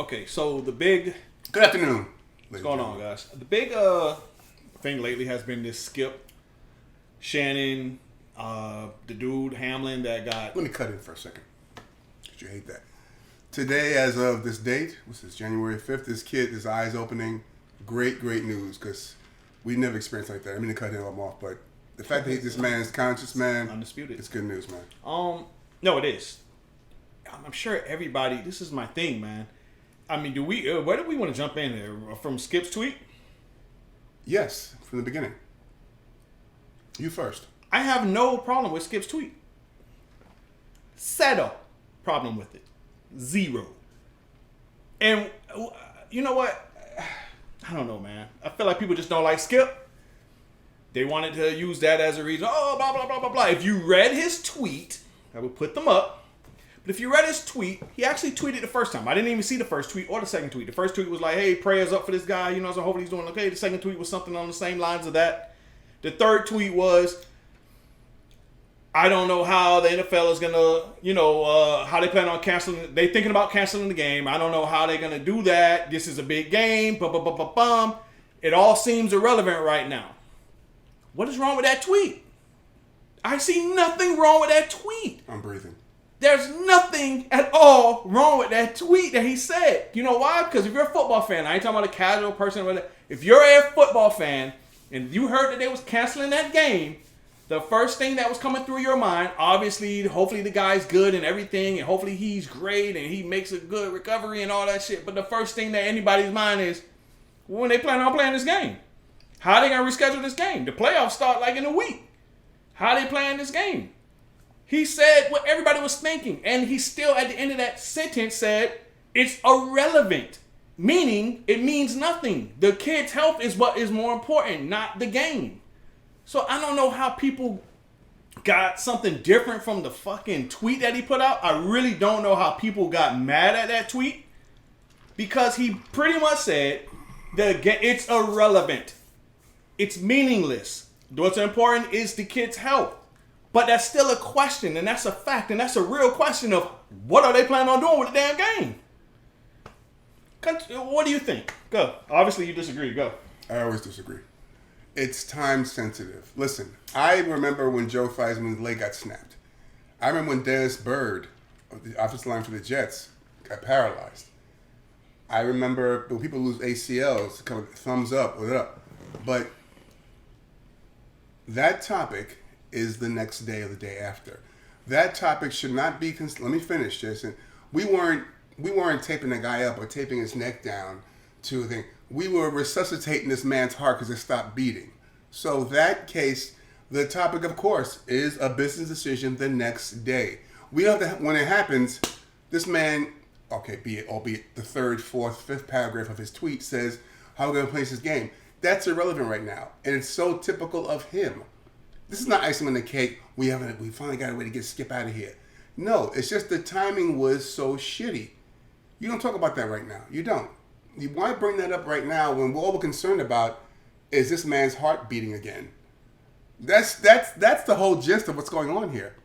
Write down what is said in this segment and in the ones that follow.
Okay, so the big... Good afternoon. What's going on, guys? The big thing lately has been this Skip, Shannon, the dude, Hamlin, that got... Let me cut in for a second, because you hate that. Today, as of this date, which is January 5th, this kid, his eyes opening. Great news, because we never experienced like that. I mean to cut him off, but the fact that this man is conscious, man... Undisputed. It's good news, man. No, it is. I'm sure everybody... This is my thing, man. I mean, where do we want to jump in there? From Skip's tweet? Yes, from the beginning. You first. I have no problem with Skip's tweet. Zero problem with it. Zero. And you know what? I don't know, man. I feel like people just don't like Skip. They wanted to use that as a reason. Oh, blah, blah, blah, blah, blah. If you read his tweet, I will put them up. But if you read his tweet, he actually tweeted the first time. I didn't even see the first tweet or the second tweet. The first tweet was like, hey, prayers up for this guy. You know, so hopefully he's doing okay. The second tweet was something on the same lines of that. The third tweet was, I don't know how the NFL is going to, how they plan on canceling. They thinking about canceling the game. I don't know how they're going to do that. This is a big game. It all seems irrelevant right now. What is wrong with that tweet? I see nothing wrong with that tweet. I'm breathing. There's nothing at all wrong with that tweet that he said. You know why? Because if you're a football fan, I ain't talking about a casual person. If you're a football fan and you heard that they was canceling that game, the first thing that was coming through your mind, obviously, hopefully the guy's good and everything, and hopefully he's great and he makes a good recovery and all that shit. But the first thing that anybody's mind is, when they plan on playing this game? How are they going to reschedule this game? The playoffs start like in a week. How are they playing this game? He said what everybody was thinking, and he still, at the end of that sentence, said it's irrelevant, meaning it means nothing. The kid's health is what is more important, not the game. So I don't know how people got something different from the fucking tweet that he put out. I really don't know how people got mad at that tweet, because he pretty much said it's irrelevant. It's meaningless. What's important is the kid's health. But that's still a question, and that's a fact, and that's a real question of what are they planning on doing with the damn game? What do you think? Go. Obviously, you disagree. Go. I always disagree. It's time sensitive. Listen, I remember when Joe Theismann's leg got snapped. I remember when Dennis Byrd, of the offensive line for the Jets, got paralyzed. I remember when people lose ACLs, kind of thumbs up, what up. But that topic is the next day or the day after. That topic should not be... Let me finish, Jason. We weren't taping the guy up or taping his neck down to a thing. We were resuscitating this man's heart because it stopped beating. So that case, the topic, of course, is a business decision the next day. We have to... When it happens, this man... Okay, albeit the third, fourth, fifth paragraph of his tweet says, how are we going to play this game? That's irrelevant right now. And it's so typical of him. This is not icing on the cake. We finally got a way to get Skip out of here. No, it's just the timing was so shitty. You don't talk about that right now. You don't. Why bring that up right now when all we're concerned about is this man's heart beating again? That's the whole gist of what's going on here.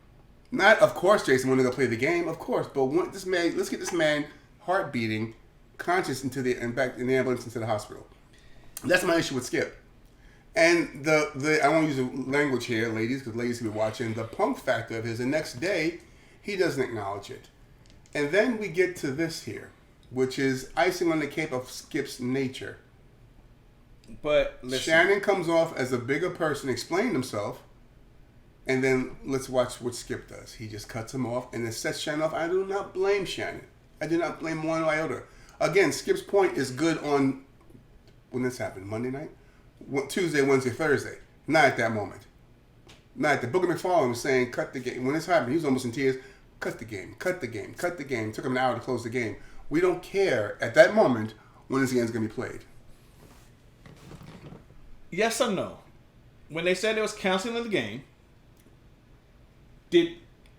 Not, of course, Jason, when they're gonna play the game, of course, but let's get this man heart beating, conscious in the ambulance into the hospital. That's my issue with Skip. And I won't use the language here, ladies, because ladies can be watching. The punk factor of his, the next day, he doesn't acknowledge it. And then we get to this here, which is icing on the cake of Skip's nature. But listen. Shannon comes off as a bigger person, explaining himself, and then let's watch what Skip does. He just cuts him off and then sets Shannon off. I do not blame Shannon. I do not blame one iota. Again, Skip's point is good on when this happened, Monday night? Tuesday, Wednesday, Thursday. Not at that moment. Not at the Booker McFarland was saying, cut the game. When this happened, he was almost in tears. Cut the game. It took him an hour to close the game. We don't care at that moment when this game is going to be played. Yes or no? When they said it was canceling the game, did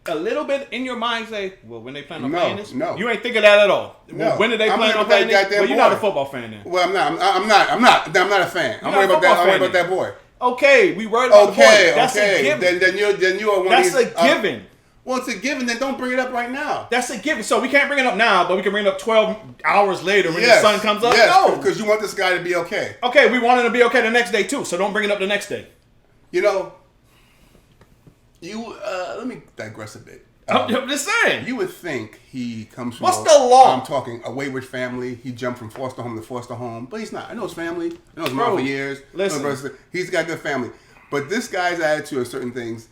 a little bit in your mind say, well, when they plan on playing this? No. You ain't think of that at all. No. When did they plan on playing this? Well, you're not a football fan then. Well, I'm not a fan. I'm worried about that boy. Okay, we worried about the boy. That's a given. Then you are one That's of these, a given. Well, it's a given. Then don't bring it up right now. That's a given. So we can't bring it up now, but we can bring it up 12 hours later when the sun comes up. No, because you want this guy to be okay. Okay, we want him to be okay the next day too. So don't bring it up the next day. You know, let me digress a bit. I'm just saying. You would think he comes from what's the law? I'm talking a wayward family. He jumped from foster home to foster home, but he's not. I know his family. I know his mom for years. Listen, he's got a good family. But this guy's attitude on certain things.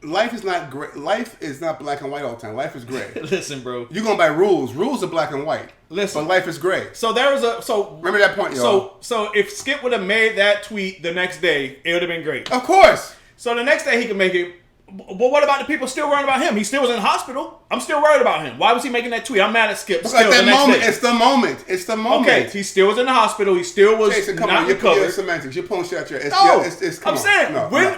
Life is not great. Life is not black and white all the time. Life is gray. Listen, bro. You're going by rules. Rules are black and white. Listen. But life is gray. So there was remember that point, y'all. So if Skip would have made that tweet the next day, it would have been great. Of course. So the next day he could make it. But what about the people still worrying about him? He still was in the hospital. I'm still worried about him. Why was he making that tweet? I'm mad at Skip. Because at that moment, it's the moment. It's the moment. Okay, he still was in the hospital. He still was Jason, come not on. recovered. You're semantics. You're pulling shit out your ass. No, I'm saying,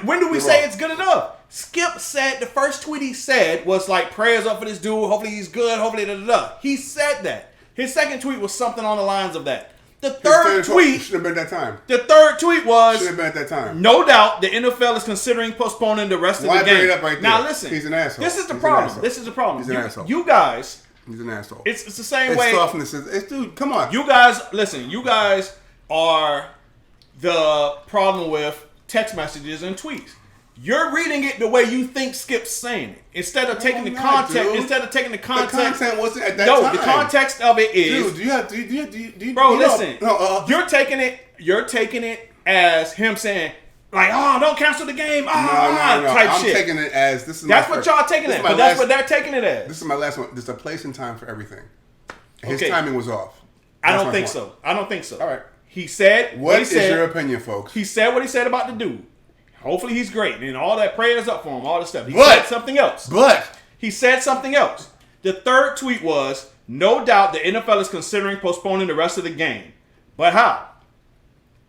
when do we say it's good enough? Skip said the first tweet he said was like, prayers up for this dude. Hopefully he's good. Hopefully da-da-da. He said that. His second tweet was something on the lines of that. The third tweet should have been at that time. The third tweet was should have been at that time. No doubt the NFL is considering postponing the rest of the game. Why bring it up right there? Now listen, he's an asshole. This is the problem. This is the problem. He's an asshole. You guys, he's an asshole. It's the same way. Dude, come on. You guys, listen. You guys are the problem with text messages and tweets. You're reading it the way you think Skip's saying it. Instead of taking the context. Dude. Instead of taking the context. The content wasn't at that time. No, the context of it is. Dude, do you bro, you listen. No, you're taking it as him saying, like, oh, don't cancel the game. No. Type shit. I'm taking it as this is. That's what y'all taking it, but that's what they're taking it as. This is my last one. There's a place and time for everything. His timing was off. I don't think so. All right. He said what is your opinion, folks? He said what he said about the dude. Hopefully he's great. And all that prayers up for him, all this stuff. He said something else. He said something else. The third tweet was, no doubt the NFL is considering postponing the rest of the game. But how?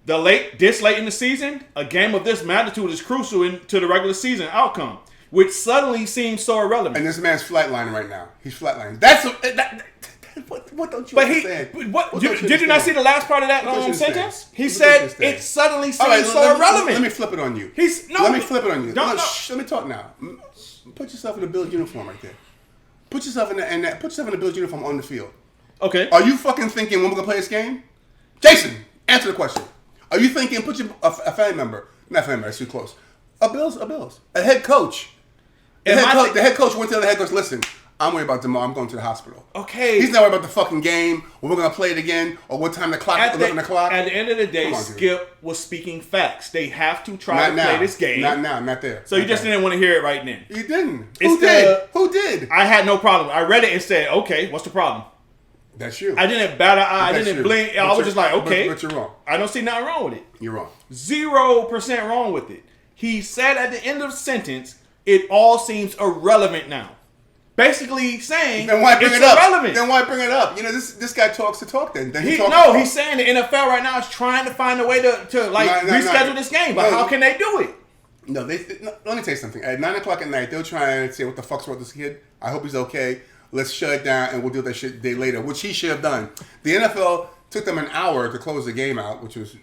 This late in the season, a game of this magnitude is crucial to the regular season outcome, which suddenly seems so irrelevant. And this man's flatlining right now. He's flatlining. What don't you understand? Did you not see the last part of that sentence? He said it suddenly seems so irrelevant. Let me flip it on you. Let me flip it on you. Let me talk now. Put yourself in the Bills uniform right there. Put yourself in the Bills uniform on the field. Okay. Are you fucking thinking when we're gonna play this game? Jason, answer the question. Are you thinking put a family member? Not family member. That's too close. A head coach. The head coach went to the head coach. Listen. I'm worried about Damar. I'm going to the hospital. Okay. He's not worried about the fucking game, or we're going to play it again, or what time the clock, 11 o'clock. At the end of the day, Skip was speaking facts. They have to try to play this game. Not now, not there. So you just didn't want to hear it right then. You didn't. Who did? I had no problem. I read it and said, okay, what's the problem? That's you. I didn't bat an eye. I didn't blink. I was just like, okay. But you're wrong. I don't see nothing wrong with it. You're wrong. 0% wrong with it. He said at the end of the sentence, it all seems irrelevant now. Basically saying then why bring it's it up? Irrelevant. Then why bring it up? You know, this guy talks to talk. Then he's saying the NFL right now is trying to find a way to reschedule this game, but how can they do it? No, let me tell you something. At 9 o'clock at night, they'll try and say, "What the fuck's wrong with this kid? I hope he's okay. Let's shut it down, and we'll do that shit a day later," which he should have done. The NFL took them an hour to close the game out, which was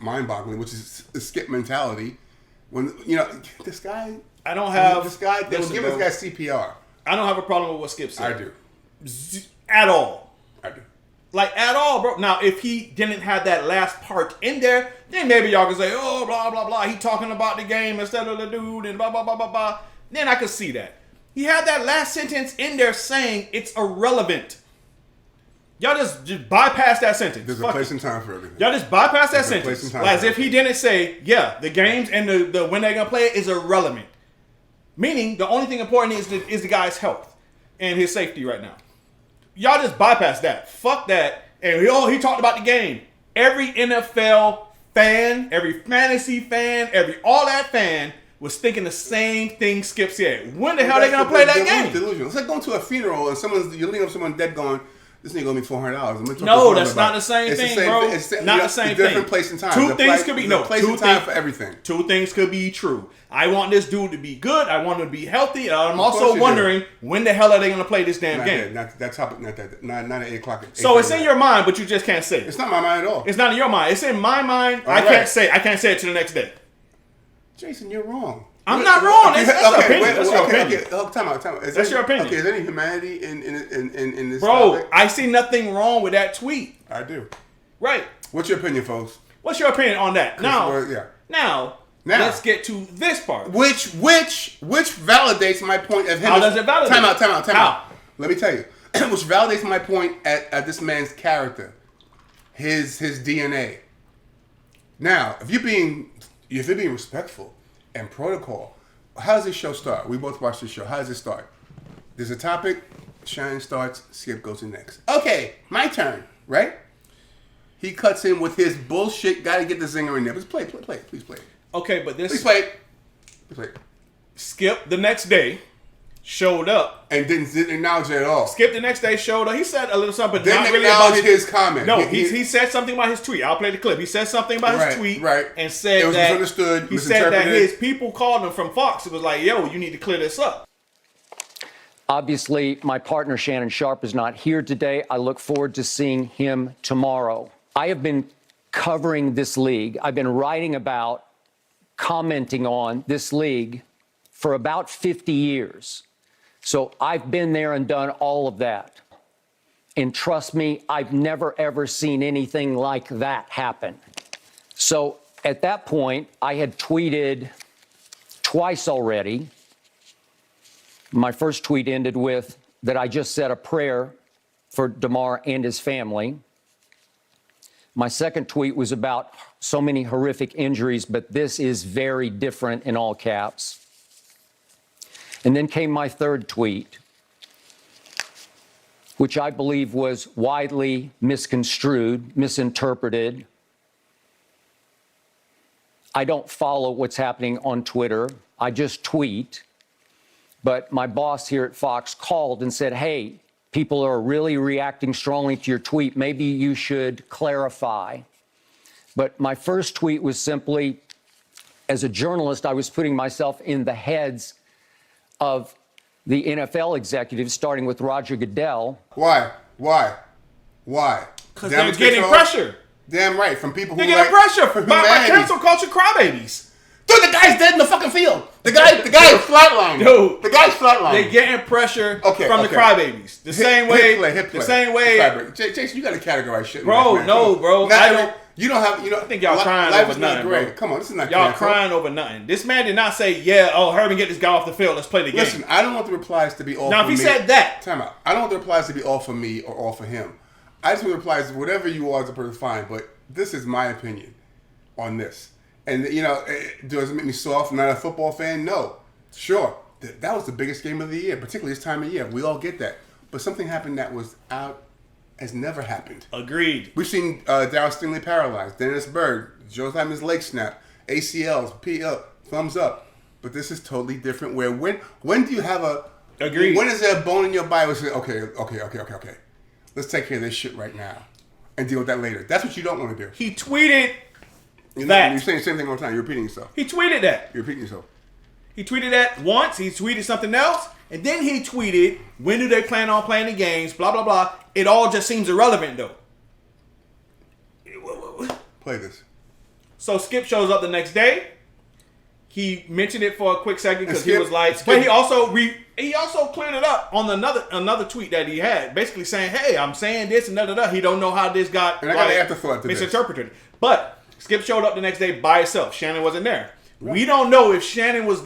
mind-boggling. Which is the Skip mentality. When this guy, I don't have this guy. They were giving this guy CPR. I don't have a problem with what Skip said. I do. At all. I do. Like, at all, bro. Now, if he didn't have that last part in there, then maybe y'all can say, oh, blah, blah, blah. He talking about the game instead of the dude and blah, blah, blah, blah, blah. Then I could see that. He had that last sentence in there saying it's irrelevant. Y'all just bypass that sentence. There's a place and time for everything. Y'all just bypass that sentence. As if he didn't say, yeah, the games and the when they're going to play it is irrelevant. Meaning, the only thing important is the guy's health and his safety right now. Y'all just bypass that. Fuck that. And he talked about the game. Every NFL fan, every fantasy fan, all that fan was thinking the same thing Skip said. When the hell are they going to play that game? Delusion. It's like going to a funeral and you're leading up someone dead going, this nigga gonna be $400. No, that's not the same thing, bro. Not the same thing. Different place and time. Two things could be place and time for everything. Two things could be true. I want this dude to be good. I want him to be healthy. And I'm also wondering when the hell are they gonna play this damn game? Not that topic. Not at 8 o'clock. So it's in your mind, but you just can't say it. It's not my mind at all. It's not in your mind. It's in my mind. I can't say it to the next day. Jason, you're wrong. I'm not wrong. That's your opinion. Wait, That's your opinion. Okay, time out. That's your opinion. Okay, is there any humanity in this Bro, topic? I see nothing wrong with that tweet. I do. Right. What's your opinion, folks? What's your opinion on that? Now, let's get to this part. Which validates my point of him. How does it validate? Time out. How? Let me tell you. Which validates my point at this man's character, his DNA. Now, if you're being respectful and protocol, how does this show start? We both watch this show. How does it start? There's a topic. Shannon starts. Skip goes to next. Okay, my turn. Right? He cuts in with his bullshit. Got to get the zinger in there. Please play it. Please play it. Okay, but this. Please play it. Please play it. Skip the next day showed up and didn't acknowledge it at all. Skip the next day showed up. He said a little something, but didn't not really acknowledge about his comment. No, he said something about his tweet. I'll play the clip. He said something about his tweet, and said it was that misunderstood. He said that his people called him from Fox. It was like, yo, you need to clear this up. Obviously, my partner Shannon Sharpe is not here today. I look forward to seeing him tomorrow. I have been covering this league. I've been writing about, commenting on this league for about 50 years. So I've been there and done all of that. And trust me, I've never, ever seen anything like that happen. So at that point, I had tweeted twice already. My first tweet ended with that I just said a prayer for Damar and his family. My second tweet was about so many horrific injuries, but this is very different, in all caps. And then came my third tweet, which I believe was widely misconstrued, misinterpreted. I don't follow what's happening on Twitter. I just tweet. But my boss here at Fox called and said, hey, people are really reacting strongly to your tweet. Maybe you should clarify. But my first tweet was simply, as a journalist, I was putting myself in the heads of the NFL executives, starting with Roger Goodell. Why? Because they're getting pressure. Damn right, from people who they're getting pressure by cancel culture crybabies. Dude, the guy's dead in the fucking field. The guy is flatlined. Dude, the guy's flatlined. They're getting pressure from the crybabies. The same way. Jason, you got to categorize shit. Bro, no, bro. You don't have. I think y'all crying over nothing, bro. Come on, this is not. Y'all crying over nothing. This man did not say, Herman, get this guy off the field. Let's play the game. Listen, I don't want the replies to be all. Now, for me. if he said that, time out. I don't want the replies to be all for me or all for him. I just want the replies to whatever you are as a person, fine. But this is my opinion on this. And, does it make me soft? I'm not a football fan? No. Sure. That was the biggest game of the year, particularly this time of year. We all get that. But something happened that was out has never happened. Agreed. We've seen Darryl Stingley paralyzed, Dennis Byrd, Joe Simon's leg snap, ACLs, PL, thumbs up. But this is totally different. When do you have a... Agreed. When is there a bone in your body where you say, okay. Let's take care of this shit right now and deal with that later. That's what you don't want to do. He tweeted... You're saying the same thing all the time. You're repeating yourself. He tweeted that. You're repeating yourself. He tweeted that once. He tweeted something else. And then he tweeted, when do they plan on playing the games? Blah, blah, blah. It all just seems irrelevant, though. Play this. So Skip shows up the next day. He mentioned it for a quick second because he was like... But he also cleared it up on another tweet that he had. Basically saying, hey, I'm saying this and da-da-da. He don't know how this got... And I got an afterthought to misinterpreted. But... Skip showed up the next day by himself. Shannon wasn't there. Right. We don't know if Shannon was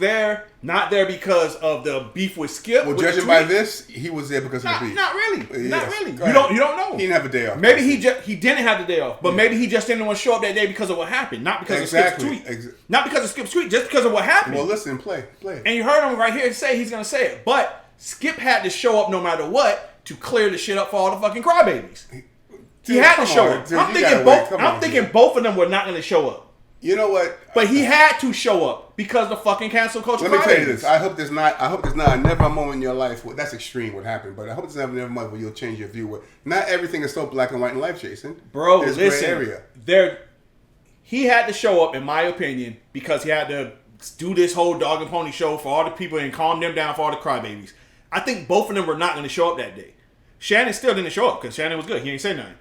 not there because of the beef with Skip. Well, judging by this, he was there because of the beef. Not really. Yes. Not really. You don't know. He didn't have a day off. Maybe he didn't have the day off, but maybe he just didn't want to show up that day because of what happened, not because of Skip's tweet. Not because of Skip's tweet, just because of what happened. Well, listen, play it. And you heard him right here say he's going to say it, but Skip had to show up no matter what to clear the shit up for all the fucking crybabies. He had to show up. I'm thinking both of them were not going to show up. You know what? But he had to show up because the fucking cancel culture. Let me tell you this. I hope there's not a never moment in your life. That's extreme what happened, but I hope there's never a moment where you'll change your view. Not everything is so black and white in life, Jason. Bro, there's listen. gray area. He had to show up, in my opinion, because he had to do this whole dog and pony show for all the people and calm them down for all the crybabies. I think both of them were not going to show up that day. Shannon still didn't show up because Shannon was good. He ain't say nothing.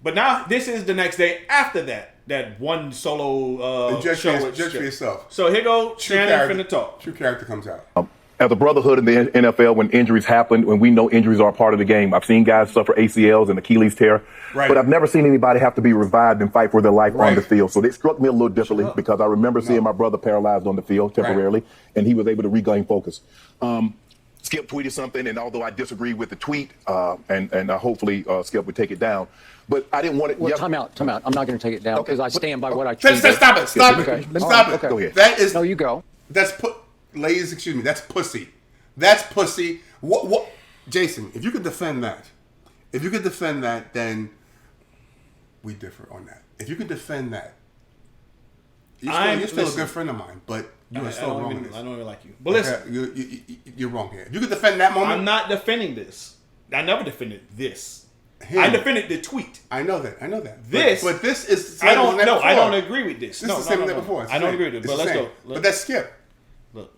But now this is the next day after that one solo And judge show. for with judge for Skip. yourself. So here go True Shannon character- finna talk. True character comes out. As a brotherhood in the NFL, when injuries happen, when we know injuries are a part of the game, I've seen guys suffer ACLs and Achilles tear, Right. but I've never seen anybody have to be revived and fight for their life Right. on the field. So it struck me a little differently because I remember seeing my brother paralyzed on the field temporarily, and he was able to regain focus. Skip tweeted something, and although I disagree with the tweet, and hopefully Skip would take it down, but I didn't want it. Well, time out. I'm not going to take it down because I stand by what I Stop tweeted. stop it. Stop it. Okay. Stop it. Okay. Go ahead. That is No, you go. ladies, excuse me, that's pussy. That's pussy. What Jason, if you could defend that, then we differ on that. If you could defend that, you're still a good friend of mine, but you are still wrong in this. I don't even like you. But listen, You're wrong here. If you could defend that moment, I'm not defending this. I never defended this. him. I defended the tweet. I know that. This, but this is the same I don't as know. before. I don't agree with this. This No, is the same no, as no, that before. no. It's the I don't same. agree with it. It's But the let's same. go. But that's Skip. Look.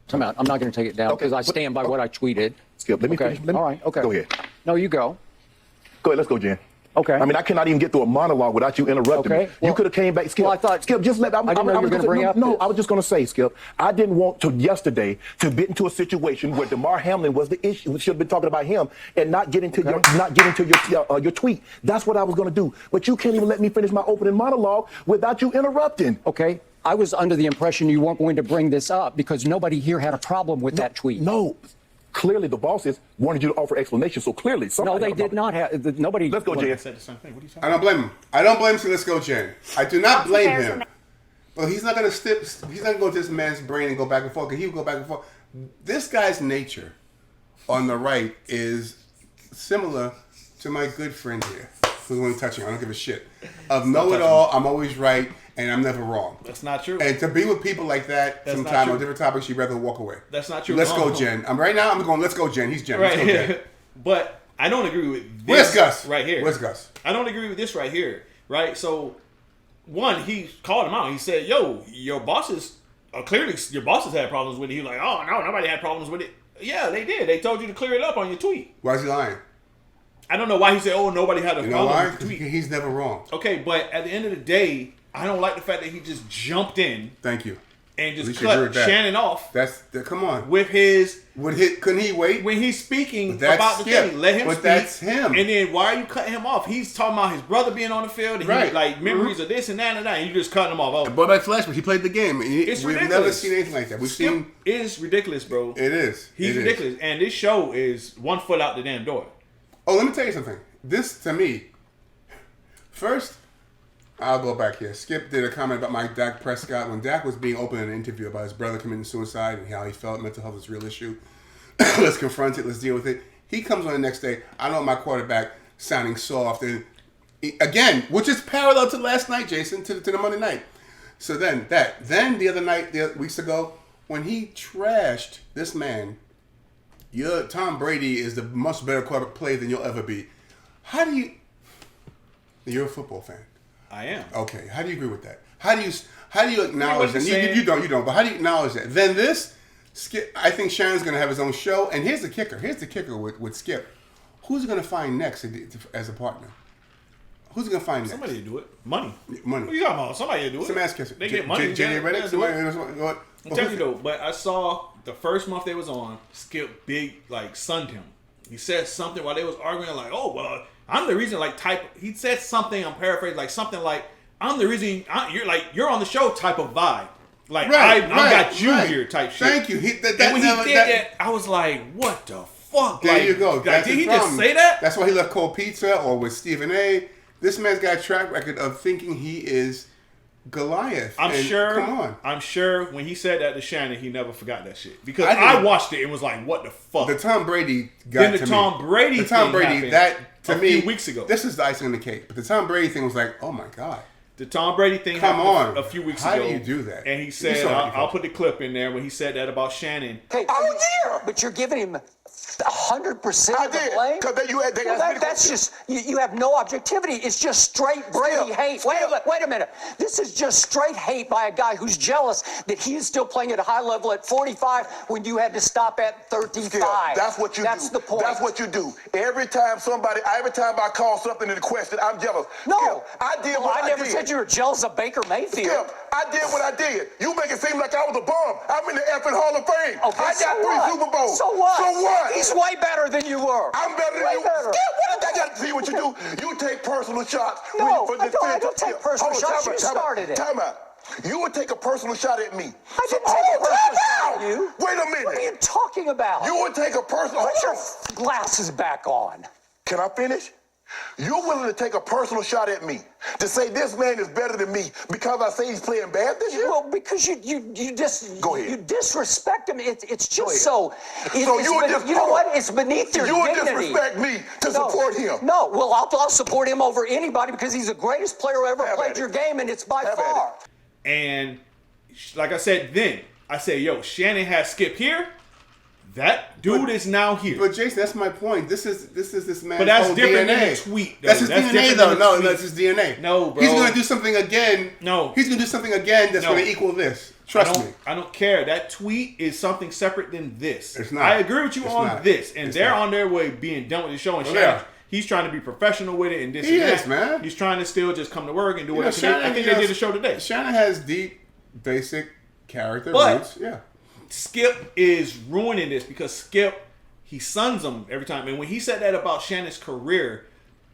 Time out. I'm not going to take it down Okay, because I but- stand by what I tweeted. Skip, let me Okay. finish. All right. Okay. Go ahead. No, you go. Go ahead. Let's go, Jen. Okay. I mean, I cannot even get through a monologue without you interrupting Okay, me. well- you could have came back, Skip. well, I thought- Skip, just let. I didn't know you were gonna bring up No, this. I was just going to say, Skip. I didn't want to yesterday to get into a situation where Damar Hamlin was the issue. We should have been talking about him and not get into your tweet. That's what I was going to do. But you can't even let me finish my opening monologue without you interrupting. Okay. I was under the impression you weren't going to bring this up because nobody here had a problem with that tweet. No. Clearly, the bosses wanted you to offer explanations. So clearly, No, somebody they had a did problem. not have. Nobody. Let's go, I Jen. said the same thing. What are you talking I don't blame him. So let's go, Jen. I do not blame him. But he's not gonna He's not gonna go to this man's brain and go back and forth. Because he will go back and forth. This guy's nature on the right is similar to my good friend here, who's only touching. I don't give a shit. Of know-it-all, I'm always right, and I'm never wrong. That's not true. And to be with people like that, That's not sometimes true. on different topics, you'd rather walk away. That's not true. Let's go, No. Jen. Right now, I'm going, let's go, Jen. He's Jen. Let's go, Jen. Right. But I don't agree with this Where's Gus? right here. Where's Gus? I don't agree with this right here. Right? So, one, he called him out. He said, yo, your bosses, clearly your bosses had problems with it. He was like, oh, no, nobody had problems with it. Yeah, they did. They told you to clear it up on your tweet. Why is he lying? I don't know why he said, oh, nobody had a You know problem why? with the Because tweet. he's never wrong. Okay, but at the end of the day, I don't like the fact that he just jumped in Thank you. and At just least you agree cut with that. Shannon off Come on. with his Couldn't he wait? when he's speaking But that's about the Skip. thing. Let him But speak. that's him. And then why are you cutting him off? He's talking about his brother being on the field and Right. he, like memories of this and that and that. And you just cutting him off. Oh, Boy by Flashman, he played the game. And it's we've ridiculous. never seen anything like that. We've Skip seen is ridiculous, bro. it is. He's It is. ridiculous. And this show is one foot out the damn door. Oh, let me tell you something. This to me, first, I'll go back here. Skip did a comment about Mike Dak Prescott when Dak was being open in an interview about his brother committing suicide and how he felt mental health is a real issue. Let's confront it. Let's deal with it. He comes on the next day. I know my quarterback sounding soft and again, which is parallel to last night, Jason, to the Monday night. So then the other night, weeks ago, when he trashed this man, Tom Brady is the much better quarterback player than you'll ever be. How do you? You're a football fan. I am. Okay. How do you agree with that? How do you acknowledge what that? you're You don't. But how do you acknowledge that? Then this, Skip. I think Shannon's going to have his own show. And here's the kicker. With Skip. Who's he going to find next as a partner? Who's he going to find next? Somebody to do it. Money. Money. What are you talking about? Somebody to do it. Some ass kisser. They get money. JJ Redick. do Somebody. it. I'm telling you though, but I saw the first month they was on, Skip big like sunned him. He said something while they was arguing, like, "Oh well, I'm the reason." Like he said something. I'm paraphrasing, like something like, "I'm the reason you're on the show." Type of vibe, like I got you here type shit. Thank you. And when he did that, I was like, "What the fuck?" There like, you go. Like, That's did his he just problem. say that? That's why he left Cold Pizza or with Stephen A. This man's got a track record of thinking he is Goliath. I'm And sure. Come on. I'm sure when he said that to Shannon, he never forgot that shit because I think- I watched it and was like, "What the fuck?" The Tom Brady got Then the to Tom me. Brady The Tom thing Brady happened that to a me few weeks ago. This is the icing on the cake. But the Tom Brady thing was like, oh my god. The Tom Brady thing Come happened on. a few weeks How ago. do you do that? And he said, I'll put the clip in there when he said that about Shannon. Hey, but you're giving him 100% of the blame? That's just, you have no objectivity. It's just straight Brady hate. Wait a minute. This is just straight hate by a guy who's jealous that he is still playing at a high level at 45 when you had to stop at 35. That's what you do. That's the point. That's what you do. Every time I call something into question, I'm jealous. No. Skip, I did what I never did. said you were jealous of Baker Mayfield. Skip, I did what I did. You make it seem like I was a bum. I'm in the effing Hall of Fame. Okay, I got 3 Super Bowls. So what? So what? He's way better than you were. I'm better than you. Better. Skip, what I got to see what you do? You take personal shots. No, I don't take personal shots. You started it. Time out. You would take a personal shot at me. I didn't take a personal shot at you. Wait a minute. What are you talking about? You would take a personal... Put your glasses back on. Can I finish? You're willing to take a personal shot at me to say this man is better than me because I say he's playing bad this year? Well, because you just Go ahead. you disrespect him. It's just so. You know what? It's beneath your You would dignity. disrespect me to support him. No, well, I'll support him over anybody because he's the greatest player who ever Have played at your it. game, and it's by Have at far. And like I said then, I said, yo, Shannon has Skip here. That dude is now here. But Jason, that's my point. This is this man's But that's whole different DNA. than the tweet, though. That's his That's DNA, different though. than the No, tweet. that's his DNA. No, bro. He's gonna do something again. No. He's gonna do something again that's No. gonna equal this. Trust me. I don't care. That tweet is something separate than this. It's not. I agree with you It's on not. this. And It's they're not. on their way being done with the show. And Oh, Shannon, yeah. he's trying to be professional with it and this He and is, that. man. He's trying to still just come to work and do You know, whatever. I think they did a show today. Shannon has deep, basic character But- roots. Yeah. Skip is ruining this because Skip, he sons him every time. And when he said that about Shannon's career,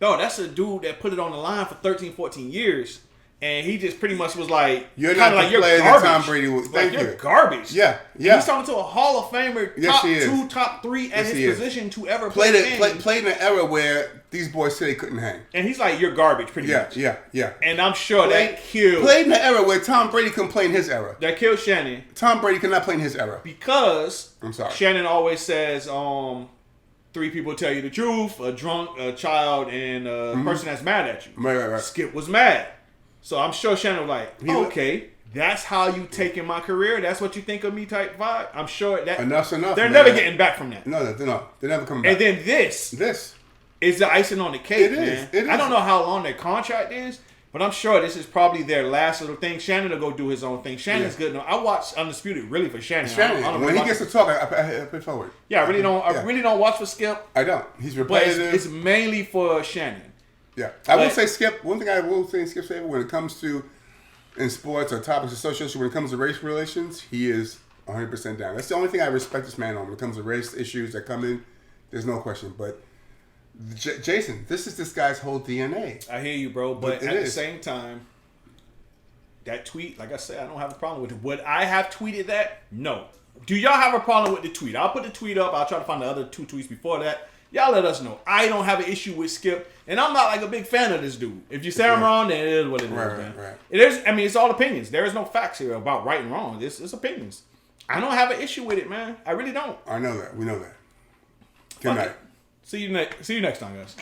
no, that's a dude that put it on the line for 13, 14 years. And he just pretty much was like, You're kinda not like, the you're player that garbage. Tom Brady was. Like, Thank you're you. garbage. Yeah, And yeah. he's talking to a Hall of Famer, Yes, top he is. 2, top 3 at Yes, he his is. position to ever play Played in an era where these boys said they couldn't hang. And he's like, you're garbage, pretty Yeah, much. yeah. And I'm sure that killed Played in an era where Tom Brady couldn't play in his era. that killed Shannon Tom Brady cannot play in his era. because I'm sorry. Shannon always says, 3 people tell you the truth: a drunk, a child, and a person that's mad at you. Right. Skip was mad, so I'm sure Shannon was like, He was- okay, that's how you taking my career. That's what you think of me, type vibe. I'm sure that Enough's enough. They're man. never getting back from that. No, they're not. They're never coming back. And then this This. is the icing on the cake, It is. man. It is. I don't know how long their contract is, but I'm sure this is probably their last little thing. Shannon will go do his own thing. Shannon's good enough. I watch Undisputed really for Shannon. Shannon. I don't When really he watch gets to talk, I put forward. yeah, I really don't. Yeah. I really don't watch for Skip, I don't. He's but repetitive. it's mainly for Shannon. Yeah, I will But- say Skip. One thing I will say in Skip's favor when it comes to in sports or topics associated when it comes to race relations, he is 100% down. That's the only thing I respect this man on when it comes to race issues that come in. There's no question. But Jason, this is this guy's whole DNA. I hear you, bro. But It at the is. same time, that tweet, like I said, I don't have a problem with it. Would I have tweeted that? No. Do y'all have a problem with the tweet? I'll put the tweet up. I'll try to find the other 2 tweets before that. Y'all let us know. I don't have an issue with Skip, and I'm not like a big fan of this dude. If you say I'm wrong, then it is what it is, man. Right. It is. I mean, it's all opinions. There is no facts here about right and wrong. It's opinions. I don't have an issue with it, man. I really don't. I know that. We know that. Good Okay. night. See you next time, guys.